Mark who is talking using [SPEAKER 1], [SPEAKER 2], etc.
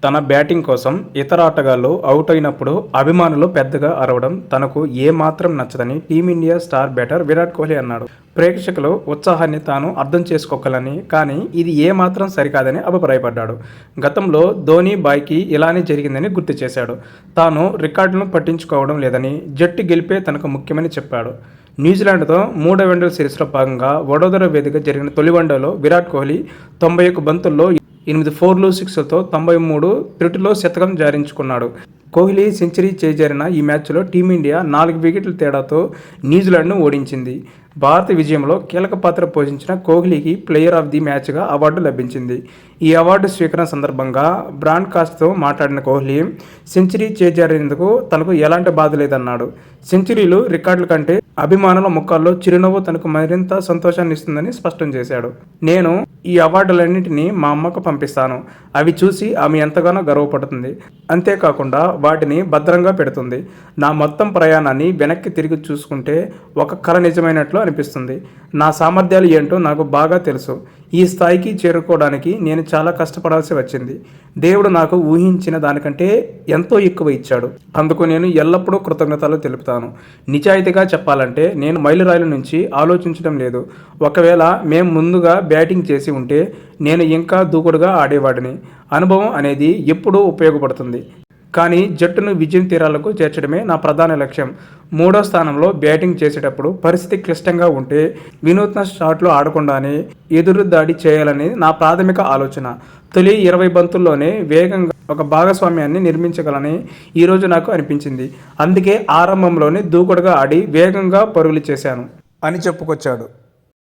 [SPEAKER 1] తన బ్యాటింగ్ కోసం ఇతర ఆటగాళ్లు అవుట్ అయినప్పుడు అభిమానులు పెద్దగా అరవడం తనకు ఏమాత్రం నచ్చదని team India star batter Virat Kohli అన్నాడు. ప్రేక్షకుల ఉత్సాహాన్ని తాను అర్థం చేసుకోగలని, కానీ ఇది ఏమాత్రం సరికాదని అభిప్రాయపడ్డాడు. గతంలో ధోనీ బాయ్కి ఇలానే జరిగిందని గుర్తు చేశాడు. తాను రికార్డులను పట్టించుకోవడం లేదని, జట్టు గెలిపే తనకు ముఖ్యమని చెప్పాడు. న్యూజిలాండ్తో 3వ వన్డేల సిరీస్లో భాగంగా వడోదర వేదిక జరిగిన తొలి వన్డేలో విరాట్ కోహ్లీ 91 బంతుల్లో 8 4లు 6లతో 93 త్రుటిలో శతకం జారించుకున్నాడు. కోహ్లీ సెంచరీ చేజారిన ఈ మ్యాచ్లో టీమిండియా 4 వికెట్ల తేడాతో న్యూజిలాండ్ను ఓడించింది. భారత విజయంలో కీలక పాత్ర పోషించిన కోహ్లీకి ప్లేయర్ ఆఫ్ ది మ్యాచ్గా అవార్డు లభించింది. ఈ అవార్డు స్వీకరణ సందర్భంగా బ్రాడ్కాస్ట్తో మాట్లాడిన కోహ్లీ సెంచరీ చేజారినందుకు తనకు ఎలాంటి బాధ లేదన్నాడు. సెంచరీలు, రికార్డుల కంటే అభిమానుల ముఖాల్లో చిరునవ్వు తనకు మరింత సంతోషాన్ని ఇస్తుందని స్పష్టం చేశాడు. నేను ఈ అవార్డులన్నింటినీ మా అమ్మకు పంపిస్తాను. అవి చూసి ఆమె ఎంతగానో గర్వపడుతుంది. అంతేకాకుండా వాటిని భద్రంగా పెడుతుంది. నా మొత్తం ప్రయాణాన్ని వెనక్కి తిరిగి చూసుకుంటే ఒక కల నిజమైనట్లు అనిపిస్తుంది. నా సామర్థ్యాలు ఏంటో నాకు బాగా తెలుసు. ఈ స్థాయికి చేరుకోవడానికి నేను చాలా కష్టపడాల్సి వచ్చింది. దేవుడు నాకు ఊహించిన దానికంటే ఎంతో ఎక్కువ ఇచ్చాడు. అందుకు నేను ఎల్లప్పుడూ కృతజ్ఞతలు తెలుపుతాను. నిజాయితీగా చెప్పాలంటే నేను మైలురాయిల నుంచి ఆలోచించడం లేదు. ఒకవేళ మేము ముందుగా బ్యాటింగ్ చేసి ఉంటే నేను ఇంకా దూకుడుగా ఆడేవాడిని. అనుభవం అనేది ఎప్పుడూ ఉపయోగపడుతుంది. కానీ జట్టును విజయం తీరాలకు చేర్చడమే నా ప్రధాన లక్ష్యం. 3వ స్థానంలో బ్యాటింగ్ చేసేటప్పుడు పరిస్థితి క్లిష్టంగా ఉంటే వినూత్న షాట్లు ఆడకుండానే ఎదురు దాడి చేయాలని నా ప్రాథమిక ఆలోచన. తొలి 20 బంతుల్లోనే వేగంగా ఒక భాగస్వామ్యాన్ని నిర్మించగలని ఈరోజు నాకు అనిపించింది. అందుకే ఆరంభంలోనే దూకుడుగా ఆడి వేగంగా పరుగులు చేశాను అని చెప్పుకొచ్చాడు.